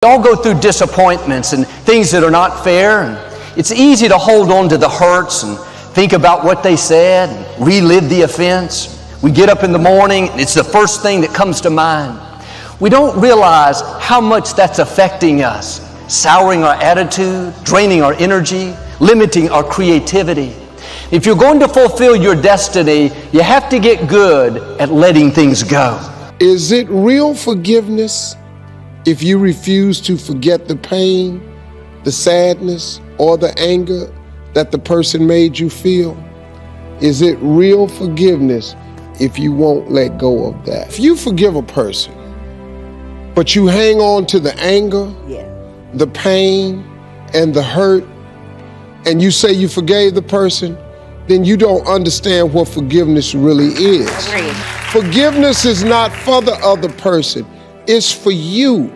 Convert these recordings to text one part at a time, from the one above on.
We all go through disappointments and things that are not fair, and it's easy to hold on to the hurts and think about what they said and relive the offense. We get up in the morning, and it's the first thing that comes to mind. We don't realize how much that's affecting us, souring our attitude, draining our energy, limiting our creativity. If you're going to fulfill your destiny, you have to get good at letting things go. Is it real forgiveness if you refuse to forget the pain, the sadness, or the anger that the person made you feel? Is it real forgiveness if you won't let go of that? If you forgive a person, but you hang on to the anger, the pain, and the hurt, and you say you forgave the person, then you don't understand what forgiveness really is. Agreed. Forgiveness is not for the other person, it's for you.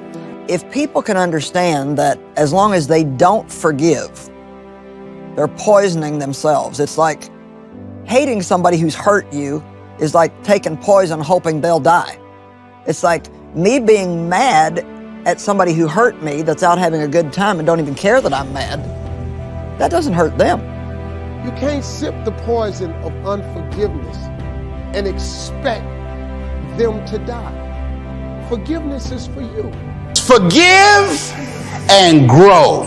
If people can understand that as long as they don't forgive, they're poisoning themselves. It's like hating somebody who's hurt you is like taking poison hoping they'll die. It's like me being mad at somebody who hurt me that's out having a good time and don't even care that I'm mad. That doesn't hurt them. You can't sip the poison of unforgiveness and expect them to die. Forgiveness is for you. Forgive and grow.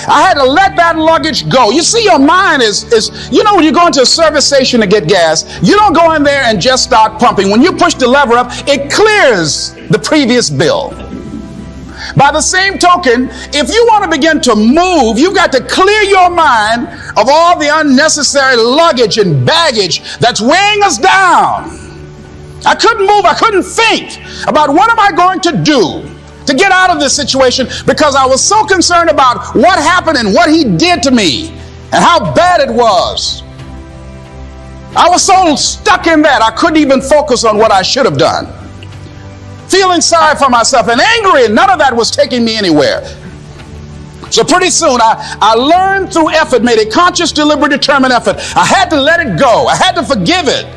I had to let that luggage go. You see, your mind is when you go into a service station to get gas, you don't go in there and just start pumping. When you push the lever up, it clears the previous bill. By the same token, if you want to begin to move, you've got to clear your mind of all the unnecessary luggage and baggage that's weighing us down. I couldn't move. I couldn't think about what am I going to do to get out of this situation because I was so concerned about what happened and what he did to me and how bad it was. I was so stuck in that I couldn't even focus on what I should have done. Feeling sorry for myself and angry, and none of that was taking me anywhere. So pretty soon I learned through effort, made a conscious, deliberate, determined effort. I had to let it go. I had to forgive it.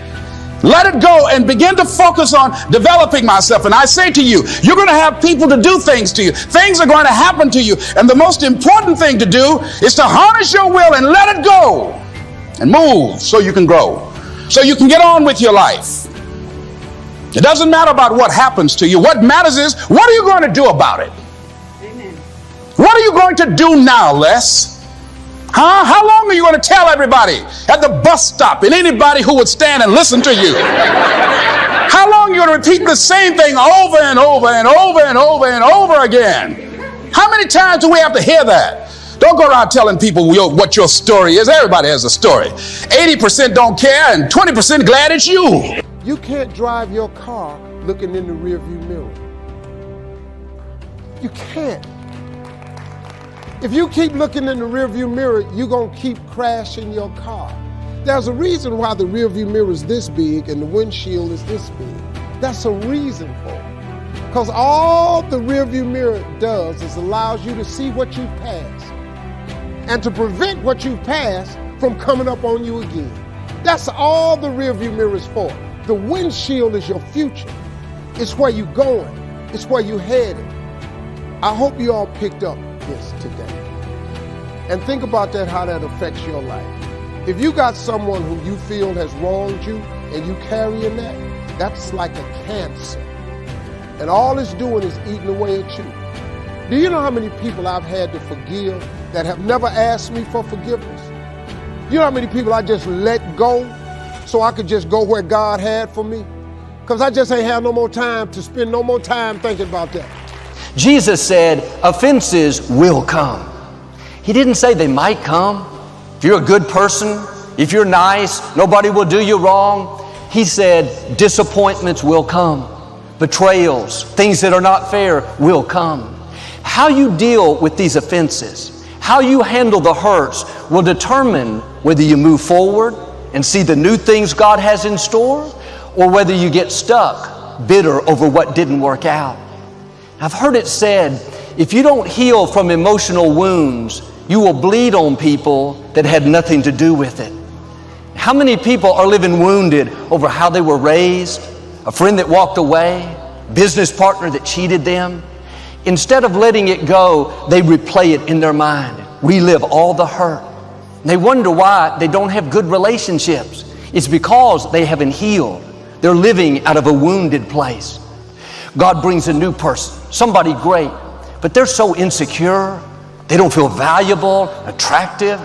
Let it go and begin to focus on developing myself. And I say to you, you're going to have people to do things to you. Things are going to happen to you. And the most important thing to do is to harness your will and let it go and move so you can grow, so you can get on with your life. It doesn't matter about what happens to you. What matters is, what are you going to do about it? Amen. What are you going to do now, Les? How long are you going to tell everybody at the bus stop and anybody who would stand and listen to you? How long are you going to repeat the same thing over and over and over and over and over again? How many times do we have to hear that? Don't go around telling people what your story is. Everybody has a story. 80% don't care and 20% glad it's you. You can't drive your car looking in the rearview mirror. You can't. If you keep looking in the rearview mirror, you're going to keep crashing your car. There's a reason why the rearview mirror is this big and the windshield is this big. That's a reason for it. Because all the rearview mirror does is allows you to see what you've passed and to prevent what you've passed from coming up on you again. That's all the rearview mirror is for. The windshield is your future. It's where you're going. It's where you're headed. I hope you all picked up this today. And think about that, how that affects your life. If you got someone who you feel has wronged you and you carrying that, that's like a cancer. And all it's doing is eating away at you. Do you know how many people I've had to forgive that have never asked me for forgiveness? You know how many people I just let go so I could just go where God had for me? Because I just ain't have no more time to spend no more time thinking about that. Jesus said, offenses will come. He didn't say they might come. If you're a good person, if you're nice, nobody will do you wrong. He said, disappointments will come. Betrayals, things that are not fair will come. How you deal with these offenses, how you handle the hurts will determine whether you move forward and see the new things God has in store, or whether you get stuck, bitter over what didn't work out. I've heard it said, if you don't heal from emotional wounds, you will bleed on people that had nothing to do with it. How many people are living wounded over how they were raised, a friend that walked away, business partner that cheated them? Instead of letting it go, they replay it in their mind, relive all the hurt. They wonder why they don't have good relationships. It's because they haven't healed. They're living out of a wounded place. God brings a new person, somebody great, but they're so insecure. They don't feel valuable, attractive.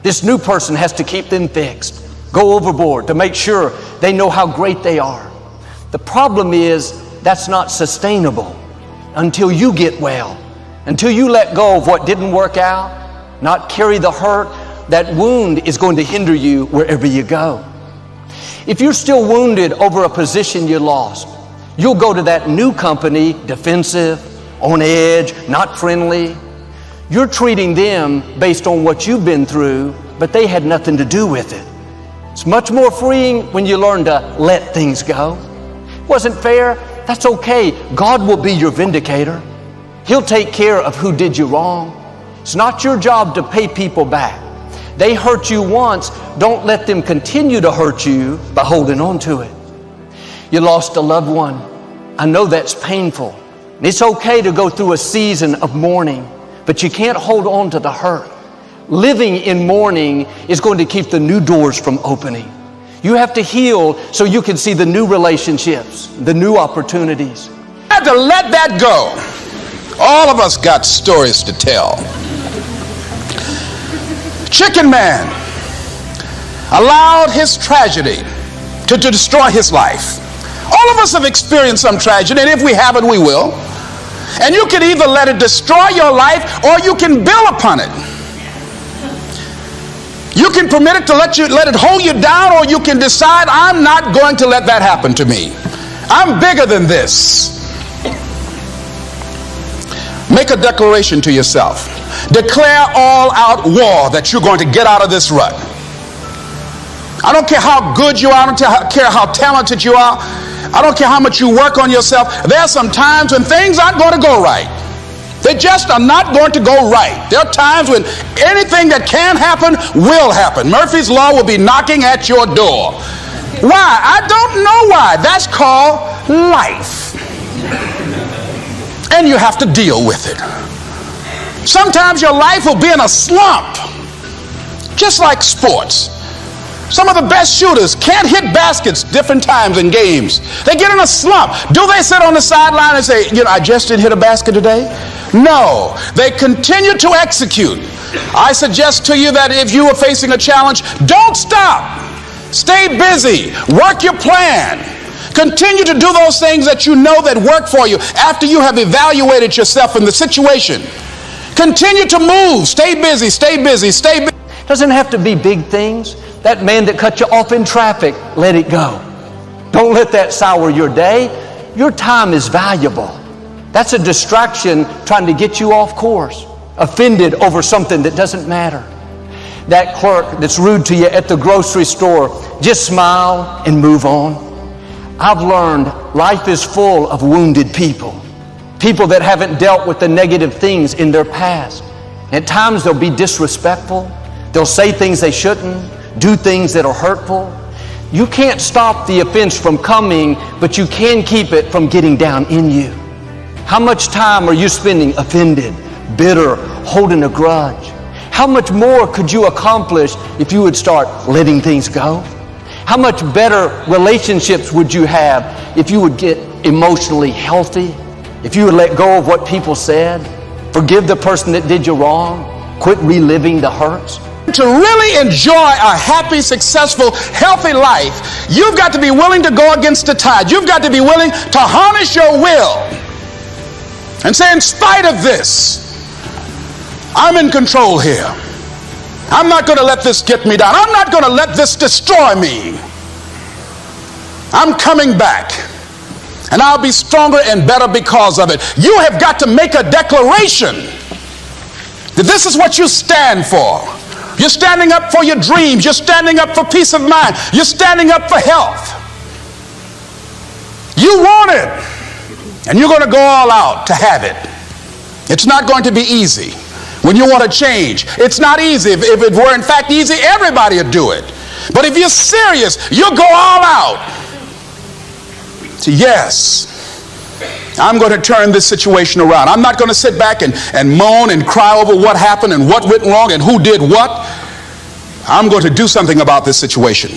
This new person has to keep them fixed, go overboard to make sure they know how great they are. The problem is that's not sustainable until you get well, until you let go of what didn't work out, not carry the hurt. That wound is going to hinder you wherever you go. If you're still wounded over a position you lost, you'll go to that new company defensive, on edge, not friendly. You're treating them based on what you've been through, but they had nothing to do with it. It's much more freeing when you learn to let things go. Wasn't fair? That's okay. God will be your vindicator. He'll take care of who did you wrong. It's not your job to pay people back. They hurt you once. Don't let them continue to hurt you by holding on to it. You lost a loved one. I know that's painful. It's okay to go through a season of mourning, but you can't hold on to the hurt. Living in mourning is going to keep the new doors from opening. You have to heal so you can see the new relationships, the new opportunities. I had to let that go. All of us got stories to tell. Chicken Man allowed his tragedy to destroy his life. All of us have experienced some tragedy, and if we haven't, we will. And you can either let it destroy your life or you can build upon it. You can permit it to let it hold you down, or you can decide, I'm not going to let that happen to me. I'm bigger than this. Make a declaration to yourself. Declare all out war that you're going to get out of this rut. I don't care how good you are. I don't care how talented you are. I don't care how much you work on yourself. There are some times when things aren't going to go right. They just are not going to go right. There are times when anything that can happen will happen. Murphy's Law will be knocking at your door. Why? I don't know why. That's called life. And you have to deal with it. Sometimes your life will be in a slump, just like sports. Some of the best shooters can't hit baskets different times in games. They get in a slump. Do they sit on the sideline and say, I just didn't hit a basket today? No, they continue to execute. I suggest to you that if you are facing a challenge, don't stop. Stay busy. Work your plan. Continue to do those things that you know that work for you after you have evaluated yourself in the situation. Continue to move. Stay busy, stay busy, stay busy. Doesn't have to be big things. That man that cut you off in traffic, let it go. Don't let that sour your day. Your time is valuable. That's a distraction trying to get you off course, offended over something that doesn't matter. That clerk that's rude to you at the grocery store, just smile and move on. I've learned life is full of wounded people, people that haven't dealt with the negative things in their past. At times they'll be disrespectful. They'll say things they shouldn't, do things that are hurtful. You can't stop the offense from coming, but you can keep it from getting down in you. How much time are you spending offended, bitter, holding a grudge? How much more could you accomplish if you would start letting things go? How much better relationships would you have if you would get emotionally healthy? If you would let go of what people said, forgive the person that did you wrong, quit reliving the hurts? To really enjoy a happy, successful, healthy life, you've got to be willing to go against the tide. You've got to be willing to harness your will and say, in spite of this, I'm in control here. I'm not going to let this get me down. I'm not going to let this destroy me. I'm coming back, and I'll be stronger and better because of it. You have got to make a declaration that this is what you stand for. You're standing up for your dreams. You're standing up for peace of mind. You're standing up for health. You want it, and you're going to go all out to have it. It's not going to be easy. When you want to change, it's not easy. If it were in fact easy, everybody would do it. But if you're serious, you'll go all out. So yes, I'm going to turn this situation around. I'm not going to sit back and moan and cry over what happened and what went wrong and who did what. I'm going to do something about this situation.